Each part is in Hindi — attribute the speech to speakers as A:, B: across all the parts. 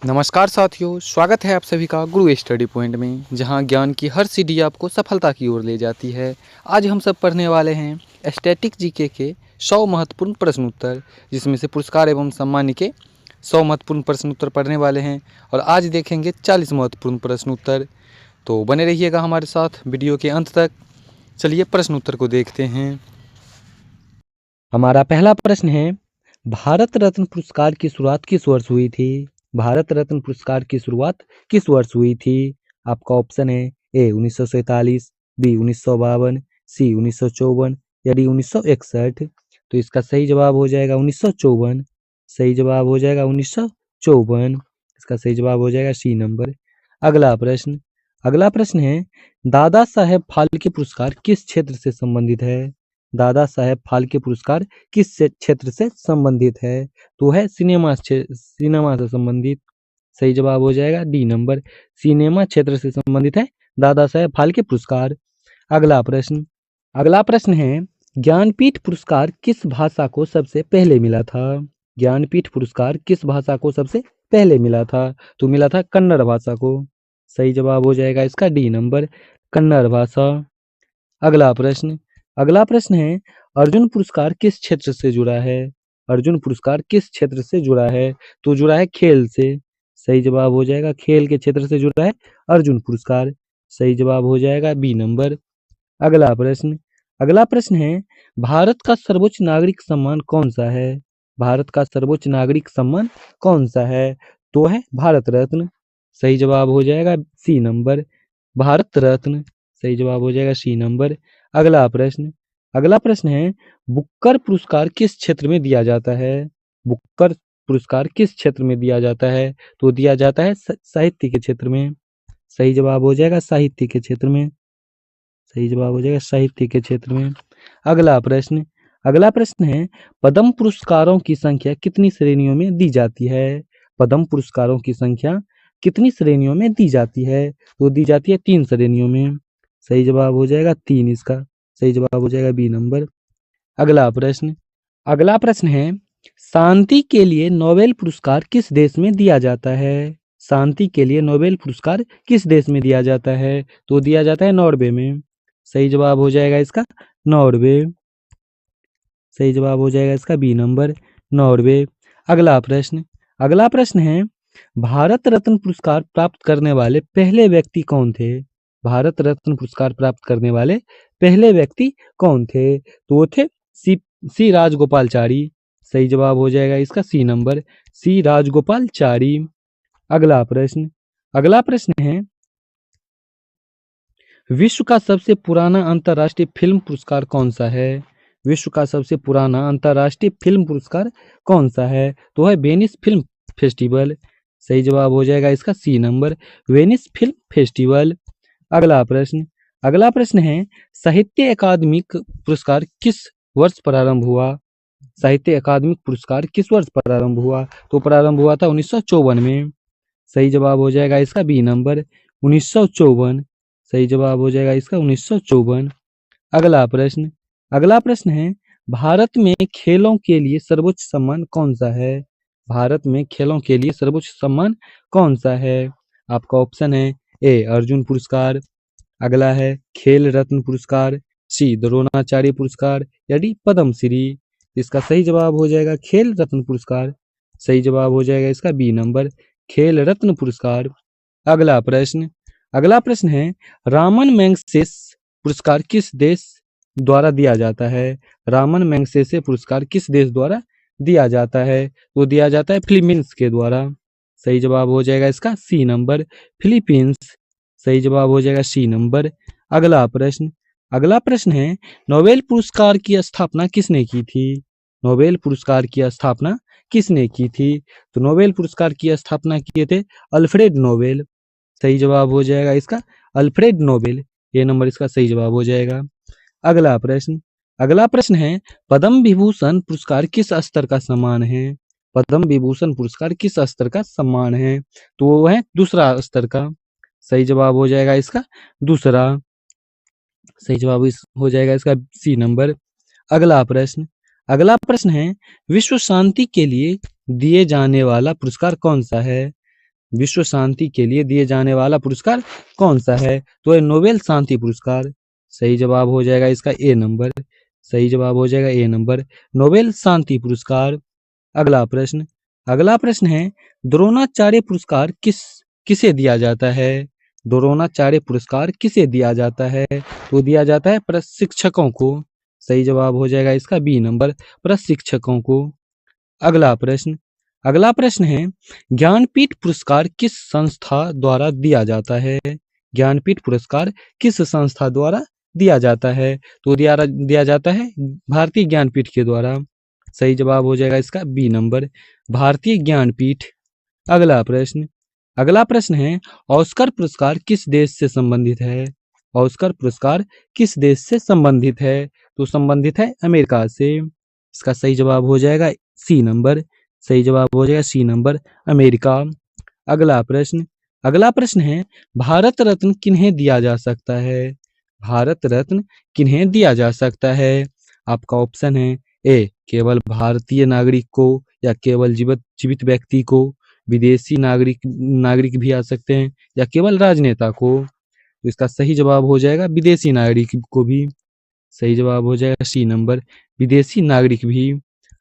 A: नमस्कार साथियों, स्वागत है आप सभी का गुरु स्टडी पॉइंट में, जहां ज्ञान की हर सीढ़ी आपको सफलता की ओर ले जाती है। आज हम सब पढ़ने वाले हैं स्टैटिक जीके के 100 महत्वपूर्ण प्रश्न उत्तर, जिसमें से पुरस्कार एवं सम्मान के 100 महत्वपूर्ण प्रश्न उत्तर पढ़ने वाले हैं और आज देखेंगे 40 महत्वपूर्ण प्रश्न उत्तर। तो बने रहिएगा हमारे साथ वीडियो के अंत तक। चलिए प्रश्न उत्तर को देखते हैं। हमारा पहला प्रश्न है, भारत रत्न पुरस्कार की शुरुआत किस वर्ष हुई थी? भारत रत्न पुरस्कार की शुरुआत किस वर्ष हुई थी? आपका ऑप्शन है ए 1947, बी 1952, सी 1954 या डी 1961। तो इसका सही जवाब हो जाएगा 1954। सही जवाब हो जाएगा 1954। इसका सही जवाब हो जाएगा सी नंबर। अगला प्रश्न है, दादा साहेब फाल्के पुरस्कार किस क्षेत्र से संबंधित है? दादा साहेब फाल्के पुरस्कार किस क्षेत्र से संबंधित है? तो है सिनेमा से संबंधित। सही जवाब हो जाएगा डी नंबर, सिनेमा क्षेत्र से संबंधित है दादा साहेब फाल्के पुरस्कार। अगला प्रश्न है, ज्ञानपीठ पुरस्कार किस भाषा को सबसे पहले मिला था? ज्ञानपीठ पुरस्कार किस भाषा को सबसे पहले मिला था? तो मिला था कन्नड़ भाषा को। सही जवाब हो जाएगा इसका डी नंबर, कन्नड़ भाषा। अगला प्रश्न है, अर्जुन पुरस्कार किस क्षेत्र से जुड़ा है? अर्जुन पुरस्कार किस क्षेत्र से जुड़ा है? तो जुड़ा है खेल से। सही जवाब हो जाएगा खेल के क्षेत्र से जुड़ा है अर्जुन पुरस्कार। सही जवाब हो जाएगा बी नंबर। अगला प्रश्न है, भारत का सर्वोच्च नागरिक सम्मान कौन सा है? भारत का सर्वोच्च नागरिक सम्मान कौन सा है? तो है भारत रत्न। सही जवाब हो जाएगा सी नंबर, भारत रत्न। सही जवाब हो जाएगा सी नंबर। अगला प्रश्न है, बुक्कर पुरस्कार किस क्षेत्र में दिया जाता है? बुक्कर पुरस्कार किस क्षेत्र में दिया जाता है? तो दिया जाता है साहित्य के क्षेत्र में। सही जवाब हो जाएगा साहित्य के क्षेत्र में। सही जवाब हो जाएगा साहित्य के क्षेत्र में। अगला प्रश्न है, पद्म पुरस्कारों की संख्या कितनी श्रेणियों में दी जाती है? पद्म पुरस्कारों की संख्या कितनी श्रेणियों में दी जाती है? तो दी जाती है 3 श्रेणियों में। सही जवाब हो जाएगा 3 इसका। सही जवाब हो जाएगा बी नंबर। अगला प्रश्न है, शांति के लिए नोबेल पुरस्कार किस देश में दिया जाता है? शांति के लिए नोबेल पुरस्कार किस देश में दिया जाता है? तो दिया जाता है नॉर्वे में। सही जवाब हो जाएगा इसका नॉर्वे। सही जवाब हो जाएगा इसका बी नंबर, नॉर्वे। अगला प्रश्न है, भारत रत्न पुरस्कार प्राप्त करने वाले पहले व्यक्ति कौन थे? भारत रत्न पुरस्कार प्राप्त करने वाले पहले व्यक्ति कौन थे? तो वो थे सी राजगोपालचारी। सही जवाब हो जाएगा इसका सी नंबर, सी राजगोपालचारी। अगला प्रश्न है, विश्व का सबसे पुराना अंतर्राष्ट्रीय फिल्म पुरस्कार कौन सा है? विश्व का सबसे पुराना अंतर्राष्ट्रीय फिल्म पुरस्कार कौन सा है? तो है वेनिस फिल्म फेस्टिवल। सही जवाब हो जाएगा इसका C number, Venice film festival. अगला प्रश्न है, साहित्य अकादमिक पुरस्कार किस वर्ष प्रारंभ हुआ? साहित्य अकादमिक पुरस्कार किस वर्ष प्रारंभ हुआ? तो प्रारंभ हुआ था 1954 में। सही जवाब हो जाएगा इसका बी नंबर, 1954। सही जवाब हो जाएगा इसका 1954। अगला प्रश्न है, भारत में खेलों के लिए सर्वोच्च सम्मान कौन सा है? भारत में खेलों के लिए सर्वोच्च सम्मान कौन सा है? आपका ऑप्शन है ए अर्जुन पुरस्कार, अगला है खेल रत्न पुरस्कार, सी द्रोणाचार्य पुरस्कार या डी पद्मश्री। इसका सही जवाब हो जाएगा खेल रत्न पुरस्कार। सही जवाब हो जाएगा इसका बी नंबर, खेल रत्न पुरस्कार। अगला प्रश्न है, रामन मैग्सेसे पुरस्कार किस देश द्वारा दिया जाता है? रामन मैग्सेसे पुरस्कार किस देश द्वारा दिया जाता है? तो दिया जाता है फिलीपींस के द्वारा। सही जवाब हो जाएगा इसका सी नंबर, फिलीपींस। सही जवाब हो जाएगा सी नंबर। अगला प्रश्न है, नोबेल पुरस्कार की स्थापना किसने की थी? नोबेल पुरस्कार की स्थापना किसने की थी? तो नोबेल पुरस्कार की स्थापना किए थे अल्फ्रेड नोबेल। सही जवाब हो जाएगा इसका अल्फ्रेड नोबेल। ये नंबर इसका सही जवाब हो जाएगा। अगला प्रश्न है, पद्म विभूषण पुरस्कार किस स्तर का सम्मान है? पद्म विभूषण पुरस्कार किस स्तर का सम्मान है? तो वो है दूसरा स्तर का। सही जवाब हो जाएगा इसका दूसरा। सही जवाब हो जाएगा इसका सी नंबर। अगला प्रश्न है, विश्व शांति के लिए दिए जाने वाला पुरस्कार कौन सा है? विश्व शांति के लिए दिए जाने वाला पुरस्कार कौन सा है? तो है नोबेल शांति पुरस्कार। सही जवाब हो जाएगा इसका ए नंबर। सही जवाब हो जाएगा ए नंबर, नोबेल शांति पुरस्कार। अगला प्रश्न है, द्रोणाचार्य पुरस्कार किसे दिया जाता है? द्रोणाचार्य पुरस्कार किसे दिया जाता है? तो दिया जाता है प्रशिक्षकों को। सही जवाब हो जाएगा इसका बी नंबर, प्रशिक्षकों को। अगला प्रश्न है, ज्ञानपीठ पुरस्कार किस संस्था द्वारा दिया जाता है? ज्ञानपीठ पुरस्कार किस संस्था द्वारा दिया जाता है? तो दिया जाता है भारतीय ज्ञानपीठ के द्वारा। सही जवाब हो जाएगा इसका बी नंबर, भारतीय ज्ञानपीठ। अगला प्रश्न है, ऑस्कर पुरस्कार किस देश से संबंधित है? ऑस्कर पुरस्कार किस देश से संबंधित है? तो संबंधित है अमेरिका से। इसका सही जवाब हो जाएगा सी नंबर। सही जवाब हो जाएगा सी नंबर, अमेरिका। अगला प्रश्न है, भारत रत्न किन्हें दिया जा सकता है? भारत रत्न किन्हें दिया जा सकता है? आपका ऑप्शन है ए, केवल भारतीय नागरिक को या केवल जीवित व्यक्ति को, विदेशी नागरिक भी आ सकते हैं, या केवल राजनेता को। तो इसका सही जवाब हो जाएगा विदेशी नागरिक को भी। सही जवाब हो जाएगा सी नंबर, विदेशी नागरिक भी।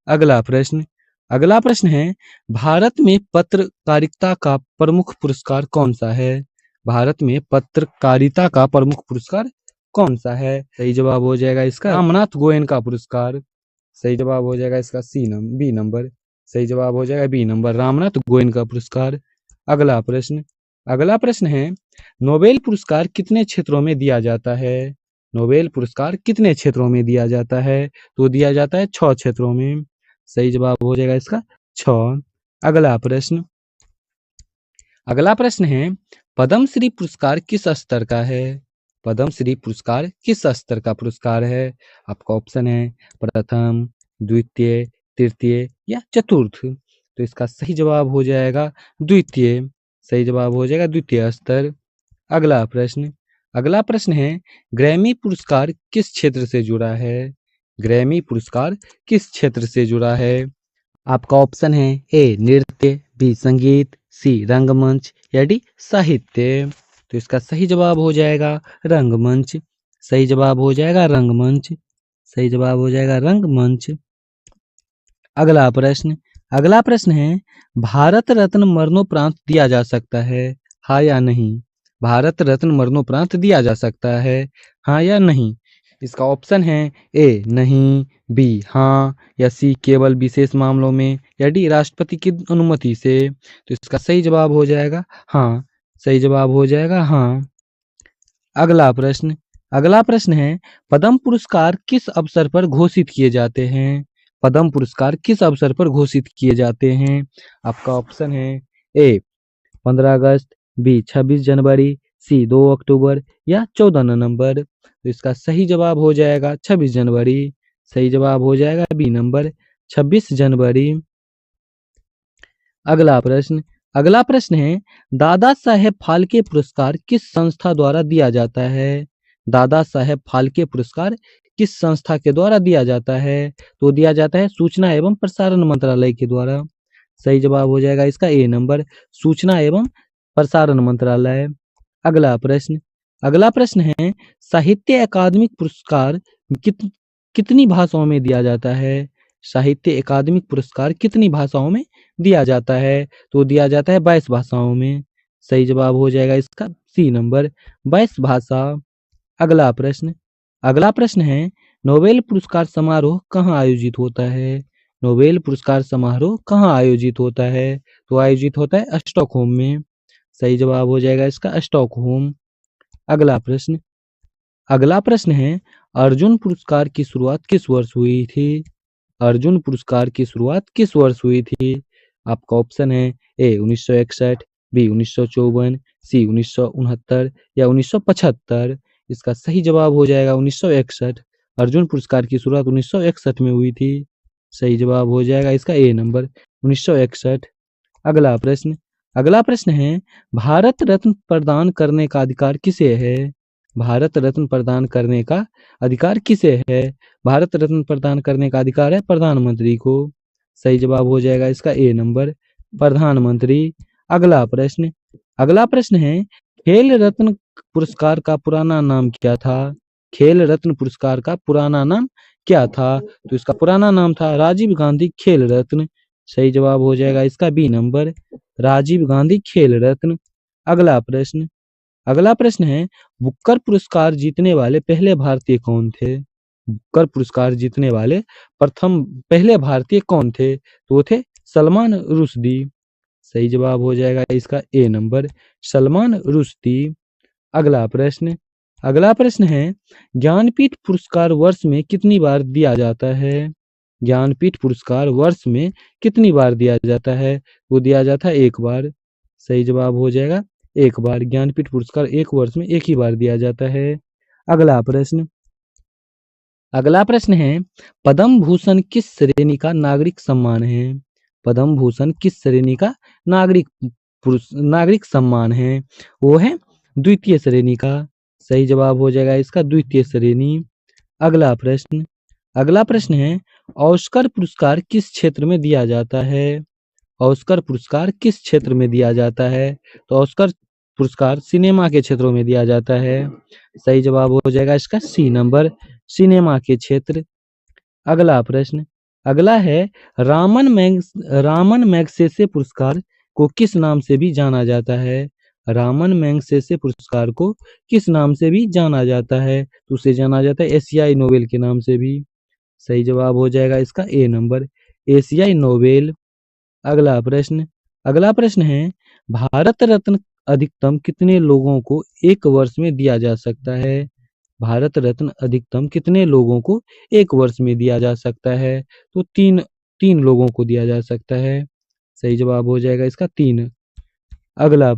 A: अगला प्रश्न है, भारत में पत्रकारिता का प्रमुख पुरस्कार कौन सा है? भारत में पत्रकारिता का प्रमुख पुरस्कार कौन सा है? सही जवाब हो जाएगा इसका रामनाथ गोयनका पुरस्कार। सही जवाब हो जाएगा इसका बी नंबर। सही जवाब हो जाएगा बी नंबर, रामनाथ गोयनका पुरस्कार। अगला प्रश्न है, नोबेल पुरस्कार कितने क्षेत्रों में दिया जाता है? नोबेल पुरस्कार कितने क्षेत्रों में दिया जाता है? तो दिया जाता है 6 क्षेत्रों में। सही जवाब हो जाएगा इसका 6। अगला प्रश्न है, पद्मश्री पुरस्कार किस स्तर का है? पद्मश्री पुरस्कार किस स्तर का पुरस्कार है? आपका ऑप्शन है प्रथम, द्वितीय, तृतीय या चतुर्थ। तो इसका सही जवाब हो जाएगा द्वितीय। सही जवाब हो जाएगा द्वितीय स्तर। अगला प्रश्न है, ग्रैमी पुरस्कार किस क्षेत्र से जुड़ा है? ग्रैमी पुरस्कार किस क्षेत्र से जुड़ा है? आपका ऑप्शन है ए, नृत्य, बी, संगीत, सी, रंगमंच या डी, साहित्य। तो इसका सही जवाब हो जाएगा रंगमंच। सही जवाब हो जाएगा रंगमंच। सही जवाब हो जाएगा रंगमंच। अगला प्रश्न है, भारत रत्न मरणोपरांत दिया जा सकता है, हाँ या नहीं? भारत रत्न मरणोपरांत दिया जा सकता है, हाँ या नहीं? इसका ऑप्शन है ए, नहीं, बी, हाँ, या सी, केवल विशेष मामलों में, या डी, राष्ट्रपति की अनुमति से। तो इसका सही जवाब हो जाएगा हाँ। सही जवाब हो जाएगा हाँ। अगला प्रश्न है, पद्म पुरस्कार किस अवसर पर घोषित किए जाते हैं? पद्म पुरस्कार किस अवसर पर घोषित किए जाते हैं? आपका ऑप्शन है ए, 15 अगस्त, बी, 26 जनवरी, सी, 2 अक्टूबर या 14 नवंबर। तो इसका सही जवाब हो जाएगा 26 जनवरी। सही जवाब हो जाएगा बी नंबर, 26 जनवरी। अगला प्रश्न है, दादा साहेब फाल्के पुरस्कार किस संस्था द्वारा दिया जाता है? दादा साहेब फाल्के पुरस्कार किस संस्था के द्वारा दिया जाता है? तो दिया जाता है सूचना एवं प्रसारण मंत्रालय के द्वारा। सही जवाब हो जाएगा इसका ए नंबर, सूचना एवं प्रसारण मंत्रालय। अगला प्रश्न है, साहित्य अकादमिक पुरस्कार कितनी भाषाओं में दिया जाता है? साहित्य अकादमिक पुरस्कार कितनी भाषाओं में दिया जाता है? तो दिया जाता है 22 भाषाओं में। सही जवाब हो जाएगा इसका सी नंबर, 22 भाषा। अगला प्रश्न है, नोबेल पुरस्कार समारोह कहाँ आयोजित होता है? नोबेल पुरस्कार समारोह कहाँ आयोजित होता है? तो आयोजित होता है स्टॉकहोम में। सही जवाब हो जाएगा इसका स्टॉकहोम। अगला प्रश्न है, अर्जुन पुरस्कार की शुरुआत किस वर्ष हुई थी? अर्जुन पुरस्कार की शुरुआत किस वर्ष हुई थी? आपका ऑप्शन है ए, 1961, बी, 1954, सी, 1969 या 1975। इसका सही जवाब हो जाएगा 1961। अर्जुन पुरस्कार की शुरुआत 1961 में हुई थी। सही जवाब हो जाएगा इसका ए नंबर, 1961। अगला प्रश्न है, भारत रत्न प्रदान करने का अधिकार किसे है? भारत रत्न प्रदान करने का अधिकार किसे है? भारत रत्न प्रदान करने का अधिकार है प्रधानमंत्री को। सही जवाब हो जाएगा इसका ए नंबर, प्रधानमंत्री। अगला प्रश्न है, खेल रत्न पुरस्कार का पुराना नाम क्या था? खेल रत्न पुरस्कार का पुराना नाम क्या था? तो इसका पुराना नाम था राजीव गांधी खेल रत्न। सही जवाब हो जाएगा इसका बी नंबर, राजीव गांधी खेल रत्न। अगला प्रश्न अगला प्रश्न है, बुकर पुरस्कार जीतने वाले पहले भारतीय कौन थे? बुकर पुरस्कार जीतने वाले पहले भारतीय कौन थे? तो वो थे सलमान रुश्दी। सही जवाब हो जाएगा इसका ए नंबर, सलमान रुश्दी। अगला प्रश्न अगला प्रश्न है, ज्ञानपीठ पुरस्कार वर्ष में कितनी बार दिया जाता है? ज्ञानपीठ पुरस्कार वर्ष में कितनी बार दिया जाता है? वो दिया जाता है एक बार। सही जवाब हो जाएगा एक बार। ज्ञानपीठ पुरस्कार एक वर्ष में एक ही बार दिया जाता है। अगला प्रश्न अगला प्रश्न है, पद्म भूषण किस श्रेणी का नागरिक सम्मान है? पद्म भूषण किस श्रेणी का नागरिक सम्मान है? वो है द्वितीय श्रेणी का। सही जवाब हो जाएगा इसका द्वितीय श्रेणी। अगला प्रश्न है, ऑस्कर पुरस्कार किस क्षेत्र में दिया जाता है? ऑस्कर पुरस्कार किस क्षेत्र में दिया जाता है? तो ऑस्कर पुरस्कार सिनेमा के क्षेत्रों में दिया जाता है। सही जवाब हो जाएगा इसका सी नंबर, सिनेमा के क्षेत्र। अगला है, रामन मैगसेसे पुरस्कार को किस नाम से भी जाना जाता है? रामन मैगसेसे पुरस्कार को किस नाम से भी जाना जाता है? तो उसे जाना जाता है एशियाई नोबेल के नाम से भी। सही जवाब हो जाएगा इसका ए नंबर, एशियाई नोबेल। अगला प्रश्न है, भारत रत्न अधिकतम कितने लोगों को एक वर्ष में दिया जा सकता है? भारत रत्न अधिकतम कितने लोगों को एक वर्ष में दिया जा सकता है? तो तीन लोगों को दिया जा सकता है। सही जवाब हो जाएगा इसका 3। अगला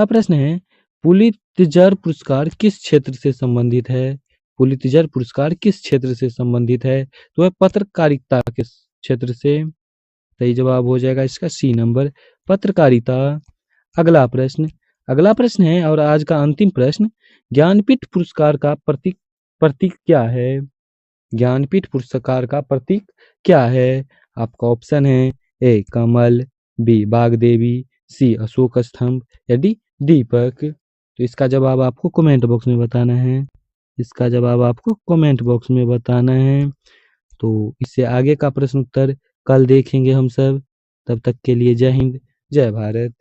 A: प्रश्न है, पुलित्जर पुरस्कार किस क्षेत्र से संबंधित है? पुलित्जर पुरस्कार किस क्षेत्र से संबंधित है? तो है पत्रकारिता के क्षेत्र से। सही जवाब हो जाएगा इसका सी नंबर, पत्रकारिता। अगला प्रश्न है और आज का अंतिम प्रश्न, ज्ञानपीठ पुरस्कार का प्रतीक क्या है? ज्ञानपीठ पुरस्कार का प्रतीक क्या है? आपका ऑप्शन है ए कमल, बी बागदेवी, सी अशोक स्तंभ या डी दीपक। तो इसका जवाब आपको कमेंट बॉक्स में बताना है। इसका जवाब आपको कमेंट बॉक्स में बताना है। तो इससे आगे का प्रश्न उत्तर कल देखेंगे हम सब। तब तक के लिए जय हिंद, जय भारत।